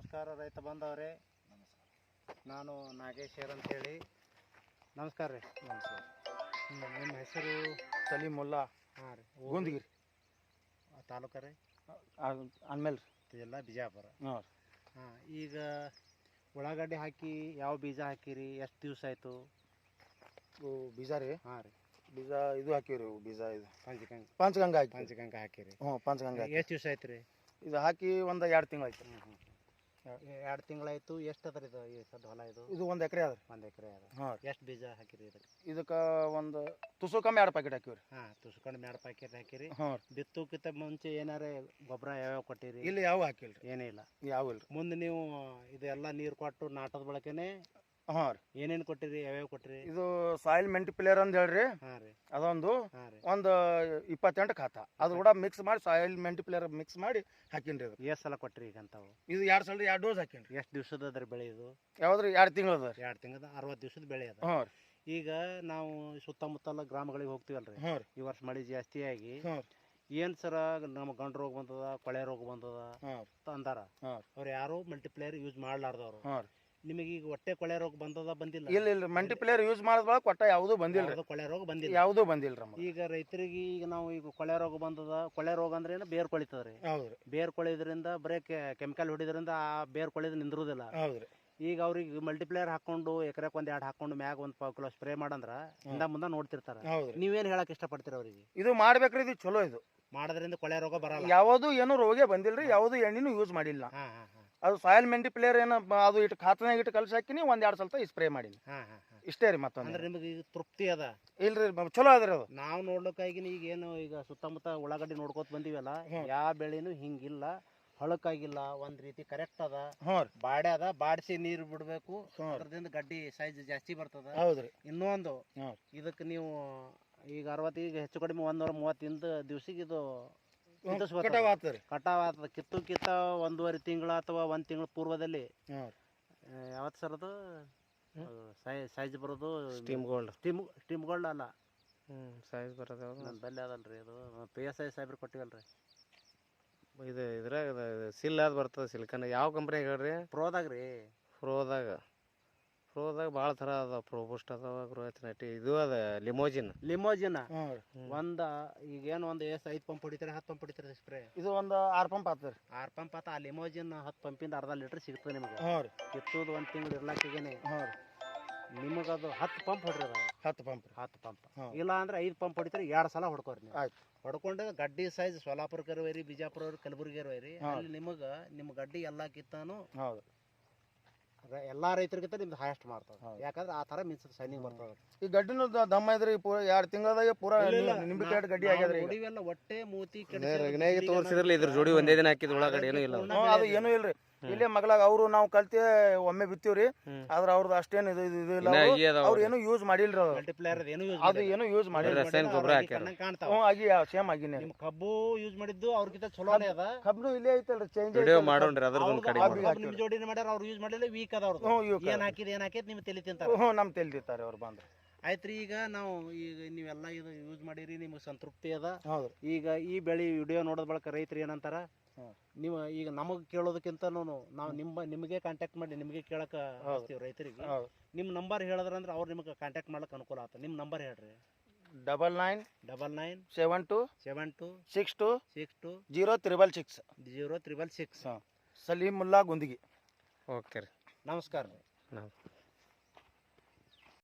ನಮಸ್ಕಾರ ರೈತ ಬಂದವರೇ. ನಾನು ನಾಗೇಶ್ವರ್ ಅಂತೇಳಿ. ನಮಸ್ಕಾರ ರೀ. ನಮಸ್ಕಾರ. ನಿಮ್ಮ ಹೆಸರು? ಸಲೀಮುಲ್ಲಾ. ಹಾಂ ರೀ. ಗುಂದಗಿರಿ ತಾಲೂಕು ರೀ? ಅಂದ್ಮೇಲೆ ರೀ ಎಲ್ಲ ಬಿಜಾಪುರ. ಹಾಂ. ಹಾಂ, ಈಗ ಉಳ್ಳಾಗಡ್ಡಿ ಹಾಕಿ ಯಾವ ಬೀಜ ಹಾಕಿರಿ? ಎಷ್ಟು ದಿವಸ ಆಯಿತು? ಬೀಜ ರೀ. ಹಾಂ ರೀ. ಬೀಜ ಇದು ಹಾಕಿವ್ರಿ. ಬೀಜ ಇದು ಪಂಚಗಂಗಾ ಹಾಕಿ ಪಂಚಗಂಗಾ ಹಾಕಿರಿ? ಹ್ಞೂ, ಪಂಚಗಂಗಾ. ಎಷ್ಟು ದಿವಸ ಆಯ್ತು ರೀ ಇದು ಹಾಕಿ ಒಂದು 2 ತಿಂಗಳು ಆಯ್ತು. 2 ತಿಂಗಳಾಯ್ತು. ಎಷ್ಟು ಅದ ಇದು ಈ ಸದ್ ಹೊಲ? ಇದು 1 ಎಕರೆ ಅದ. 1 ಎಕರೆ ಅದ. ಹಾಂ. ಎಷ್ಟು ಬೀಜ ಹಾಕಿರಿ ಇದಕ್ಕೆ? ಇದಕ್ಕೆ ಒಂದು ತುಸು ಕಮ್ಮಿ 2 ಪ್ಯಾಕೆಟ್ ಹಾಕಿವ್ರಿ. ಹಾಂ, ತುಸ್ಕೊಂಡು 2 ಪ್ಯಾಕೆಟ್ ಹಾಕಿರಿ. ಹಾಂ. ಬಿತ್ತೋಕ್ಕಿಂತ ಮುಂಚೆ ಏನಾರ ಗೊಬ್ಬರ ಯಾವ್ಯಾವ ಕೊಟ್ಟಿರಿ? ಇಲ್ಲಿ ಯಾವ ಹಾಕಿಲ್ಲ ರೀ. ಏನೇ ಇಲ್ಲ. ಯಾವ ಇಲ್ಲ. ಮುಂದೆ ನೀವು ಇದೆಲ್ಲ ನೀರು ಕೊಟ್ಟು ನಾಟದ ಬಳಕೆನೆ ಹಾಂ ರೀ. ಏನೇನು ಕೊಟ್ಟಿರಿ? ಯಾವ್ಯಾವ ಕೊಟ್ಟಿರಿ? ಇದು ಸಾಯಿಲ್ ಮೆಂಟಿಪ್ಲೇರ್ ಅಂತ ಹೇಳ್ರಿ. ಹಾಂ ರೀ. ಅದೊಂದು ಹಾಂ ರೀ. ಒಂದು 28 ಖಾತ ಅದು ಕೂಡ ಮಿಕ್ಸ್ ಮಾಡಿ ಸಾಯಿಲ್ ಮೆಂಟಿಪ್ಲೇರ್ ಮಿಕ್ಸ್ ಮಾಡಿ ಹಾಕಿನ್ರಿ. ಅದು ಎಷ್ಟು ಸಲ ಕೊಟ್ಟಿರಿ ಈಗ ಅಂತಾವು? ಇದು 2 ಸಲ 2 ಡೋಸ್ ಹಾಕಿನ್ರಿ. ಎಷ್ಟು ದಿವ್ಸದ ಅದ್ರ ಬೆಳೆ ಇದು? ಯಾವ್ದ್ರಿ? 2 ತಿಂಗಳು ಅದ ರೀ. 2 ತಿಂಗಳದ 60 ದಿವ್ಸದ ಬೆಳೆ ಅದ. ಹಾಂ ರೀ. ಈಗ ನಾವು ಸುತ್ತಮುತ್ತಲ ಗ್ರಾಮಗಳಿಗೆ ಹೋಗ್ತೀವಲ್ರಿ. ಹಾಂ ರೀ. ಈ ವರ್ಷ ಮಳೆ ಜಾಸ್ತಿ ಆಗಿ ಹಾಂ. ಏನು ಸರ ನಮ್ಮ ಗಂಡು ರೋಗ ಬಂದದ, ಕೊಳೆ ರೋಗ ಬಂದದ ಹಾಂ ಅಂತ ಅಂದಾರ. ಹಾಂ. ಅವ್ರು ಯಾರು ಮಲ್ಟಿಪ್ಲೇಯರ್ ಯೂಸ್ ಮಾಡ್ಲಾರ್ದವ್ರು. ಹಾಂ. ನಿಮಗೆ ಈಗ ಹೊಟ್ಟೆ ಕೊಳೆ ರೋಗ ಬಂದದ? ಬಂದಿಲ್ಲ. ಇಲ್ಲ ಮಲ್ಟಿಪ್ಲೇಯರ್ ಯೂಸ್ ಮಾಡಿದ್ವಾಗ ಕೊಟ್ಟ ಯಾವುದೂ ಬಂದಿಲ್ಲ. ಯಾವ್ದು ಕೊಳೆ ರೋಗ ಬಂದಿಲ್ಲ. ಯಾವುದೂ ಬಂದಿಲ್ಲ ರೀ. ಈಗ ರೈತರಿಗೆ ಈಗ ನಾವು ಈಗ ಕೊಳೆ ರೋಗ ಬಂದದ. ಕೊಳೆ ರೋಗ ಅಂದ್ರೆ ಏನು? ಬೇರ್ ಕೊಳಿತದ್ರಿ. ಹೌದ್ರಿ. ಬೇರ್ ಕೊಳಿದ್ರಿಂದ ಬರೀ ಕೆಮಿಕಲ್ ಹೊಡಿದ್ರಿಂದ ಆ ಬೇರ್ ಕೊಳಿದ್ ನಿಂದ್ರುದಿಲ್ಲ. ಹೌದ್ರಿ. ಈಗ ಅವ್ರಿಗೆ ಮಲ್ಟಿಪ್ಲೇಯರ್ ಹಾಕೊಂಡು ಎಕರೆಕ್ 1-2 ಹಾಕೊಂಡು ಮ್ಯಾಗ 1 ಪಾವು ಕಿಲೋ ಸ್ಪ್ರೇ ಮಾಡಂದ್ರ ಹಿಂದ ಮುಂದೆ ನೋಡ್ತಿರ್ತಾರ. ಹೌದ್ರಿ. ನೀವೇನು ಹೇಳಕ್ ಇಷ್ಟಪಡ್ತೀರ ಅವ್ರಿಗೆ? ಇದು ಮಾಡ್ಬೇಕ್ರಿ. ಇದು ಚಲೋ. ಇದು ಮಾಡೋದ್ರಿಂದ ಕೊಳೆ ರೋಗ ಬರಲ್ಲ. ಯಾವುದು ಏನು ರೋಗೇ ಬಂದಿಲ್ರಿ. ಯಾವುದು ಎಣ್ಣೆನೂ ಯೂಸ್ ಮಾಡಿಲ್ಲ. ಹಾಂ ಹಾಂ ಹಾಂ. ಅದು ಸಾಯಿಲ್ ಮೆಂಟಿಪ್ಲೇರ್ ಏನು ಅದು ಇಟ್ಟು ಖಾತನಾಗ ಇಟ್ಟು ಕಲಸಿ ಹಾಕಿನಿ 1-2 ಸಲ ಸ್ಪ್ರೇ ಮಾಡೀನಿ. ಹಾಂ ಹಾಂ ಹಾಂ. ಇಷ್ಟೇ ರೀ. ಮತ್ತೊಂದು ಅಂದ್ರೆ ನಿಮಗೆ ಈಗ ತೃಪ್ತಿ ಅದ? ಇಲ್ರಿ, ಚಲೋ ಅದ್ರಿ ಅದು. ನಾವು ನೋಡ್ಲಿಕ್ಕಾಗಿ ಈಗ ಏನು ಈಗ ಸುತ್ತಮುತ್ತ ಉಳ್ಳಾಗಡ್ಡಿ ನೋಡ್ಕೋತ ಬಂದಿವಲ್ಲ, ಯಾವ ಬೆಳೆನೂ ಹಿಂಗಿಲ್ಲ. ಹೊಳಕಾಗಿಲ್ಲ. ಒಂದ್ ರೀತಿ ಕರೆಕ್ಟ್ ಅದ. ಬಾಡೆ ಅದ. ಬಾಡಿಸಿ ನೀರು ಬಿಡ್ಬೇಕು. ಅದ್ರದಿಂದ ಗಡ್ಡಿ ಸೈಜ್ ಜಾಸ್ತಿ ಬರ್ತದ. ಹೌದ್ರಿ. ಇನ್ನೊಂದು ಇದಕ್ಕೆ ನೀವು ಈಗ 60 ಈಗ ಹೆಚ್ಚು ಕಡಿಮೆ 130 ದಿವ್ಸಿಗೆ ಇದು ಕಟಾವ್ ಆಗ್ತದೆ. ಕಟಾವ್ ಆಗ್ತದೆ. ಕಿತ್ತ 1.5 ತಿಂಗಳ ಅಥವಾ 1 ತಿಂಗಳ ಪೂರ್ವದಲ್ಲಿ ಯಾವತ್ತು ಸರ್ ಅದು ಸೈಜ್ ಬರೋದು? ಸ್ಟೀಮ್ ಗೋಲ್ಡ್ ಅಲ್ಲ, ಸೈಜ್ ಬರೋದು ನನ್ನ ಬಲ್ಲೆ ಅದಲ್ರಿ. ಅದು PSI ಸಾಹೇಬ್ರು ಕೊಟ್ಟಿವಲ್ರಿ. ಇದು ಇದ್ರಾಗ ಸಿಲ್ ಅದು ಬರ್ತದೆ. ಸಿಲ್ಕನ್ ಯಾವ ಕಂಪ್ನಿಯಾಗ ಹೇಳ್ರಿ? ಪ್ರೋದಾಗ ರೀ. ಪ್ರೋದಾಗ ಭಾಳ ಥರ ಅದ. ಪ್ರೋಬೂಸ್ಟ್ ಅದಾವ, ಗ್ರೋತ್ನಟಿ, ಇದು ಅದ ಲಿಮೋಜಿನ್. ಒಂದು ಈಗೇನು ಒಂದು 5 ಪಂಪ್ ಹೊಡಿತಾರೆ, 10 ಪಂಪ್ ಹೊಡಿತಾರೆ ಸ್ಪ್ರೇ? ಇದು ಒಂದು 6 ಪಂಪ್ ಆಗ್ತದೆ. 6 ಪಂಪ್ ಆತ. ಆ ಲಿಮೋಜಿನ್ 10 ಪಂಪಿಂದ ಅರ್ಧ ಲೀಟ್ರ್ ಸಿಗ್ತದೆ ನಿಮಗೆ. ಕಿತ್ತೋದು 1 ತಿಂಗಳು ಇರ್ಲಾಕಿಗೇನೆ ನಿಮಗದು 10 ಪಂಪ್ ಹೊಡ್ರಿ. 10 ಪಂಪ್ ಇಲ್ಲ ಅಂದ್ರೆ 5 ಪಂಪ್ ಹೊಡಿತಾರೆ. 2 ಸಲ ಹೊಡ್ಕೋರಿ ನೀವು. ಹೊಡ್ಕೊಂಡು ಗಡ್ಡಿ ಸೈಜ್ ಸೋಲಾಪುರ ಒಯ್ರಿ, ಬಿಜಾಪುರ ಕಲಬುರ್ಗಿ ಒಯ್ರಿ. ಅಲ್ಲಿ ನಿಮ್ಮ ಗಡ್ಡಿ ಎಲ್ಲ ಕಿತ್ತಾನು ಎಲ್ಲಾ ರೈತರಿಗಿಂತ ನಿಮ್ದು ಹೈಯೆಸ್ಟ್ ಮಾಡ್ತದೆ. ಯಾಕಂದ್ರೆ ಆ ತರ ಮಿನ್ಸ್ ಸೈನಿಂಗ್ ಬರ್ತದೆ. ಈ ಗಡ್ಡಿನೂ ದಮ್ಮ ಇದ್ರಿ. 2 ತಿಂಗಳದಾಗ ಪೂರಾ ನಿಂಬೆ ಕಾಯಿ ಗಡ್ಡಿ ಆಗ್ಯದ್ರಿ. ಹೊಡಿವೆಲ್ಲ ಹೊಟ್ಟೆ ಮೂತಿ ತೋರಿಸಿದ್ರಲ್ಲ. ಇದ್ರ ಜೋಡಿ ಒಂದೇ ದಿನ ಹಾಕಿದ್ ಉಳ್ಳಾಗಡ್ಡಿ ಏನೂ ಇಲ್ಲ. ಅದು ಏನೂ ಇಲ್ರಿ. ಇಲ್ಲೇ ಮಗಳಾಗ ಅವರು ನಾವು ಕಲ್ತಿ ಒಮ್ಮೆ ಬಿತ್ತೀವ್ರಿ. ಆದ್ರ ಅವ್ರದ್ದು ಅಷ್ಟೇನು ಇದು ಇಲ್ಲ. ಅವ್ರು ಏನು ಯೂಸ್ ಮಾಡಿಲ್ರಿ. ಮಲ್ಟಿಪ್ಲೇಯರ್ ಅದು ಏನು ಯೂಸ್ ಮಾಡಿಲ್ಲ. ಸೇಮ್ ಆಗಿನೇ. ನಿಮ್ ಕಬ್ಬು ಯೂಸ್ ಮಾಡಿದ್ದು ಅವ್ರಿಗಿಂತ ಚಲೋನೇ ಅದ. ಕಬ್ಬು ಇಲ್ಲೇ ಐತಲ್ರಿ. ಚೇಂಜ್ ನಿಮ್ ಜೋಡಿನ ಮಾಡ್ಯಾರ. ಅವ್ರು ಯೂಸ್ ಮಾಡಿಲ್ಲ. ವೀಕ್ ಅದ ಅವ್ರದ್ದು. ಏನ್ ಹಾಕಿದ್ ನಿಮ್ ತಲೆ ತಿಂತಾರ. ನಮ್ ತಲೆ ತಿಂತಾರೆ ಅವ್ರು ಬಂದ್ರೆ. ಆಯ್ತ್ರಿ. ಈಗ ನೀವೆಲ್ಲ ಇದು ಯೂಸ್ ಮಾಡಿರಿ, ನಿಮ್ಗೆ ಸಂತೃಪ್ತಿ ಅದ. ಈಗ ಈ ಬೆಳೆ ವಿಡಿಯೋ ನೋಡೋದ್ ಬಳಕ ರೈತರು ಏನಂತಾರ? ನೀವು ಈಗ ನಮಗೆ ಕೇಳೋದಕ್ಕಿಂತ ನಾವು ನಿಮಗೆ ಕಾಂಟ್ಯಾಕ್ಟ್ ಮಾಡಿ ನಿಮಗೆ ಕೇಳಕ ರೈತರಿಗೆ ನಿಮ್ಮ ನಂಬರ್ ಹೇಳಿದ್ರಂದ್ರೆ ಅವ್ರು ನಿಮಗೆ ಕಾಂಟ್ಯಾಕ್ಟ್ ಮಾಡ್ಲಿಕ್ಕೆ ಅನುಕೂಲ ಆಗ್ತದೆ. ನಿಮ್ಮ ನಂಬರ್ ಹೇಳ್ರಿ. 99 72 62 0666 ಸಲೀಮುಲ್ಲಾ ಗುಂದಗಿ. ಓಕೆ ರೀ. ನಮಸ್ಕಾರ ರೀ.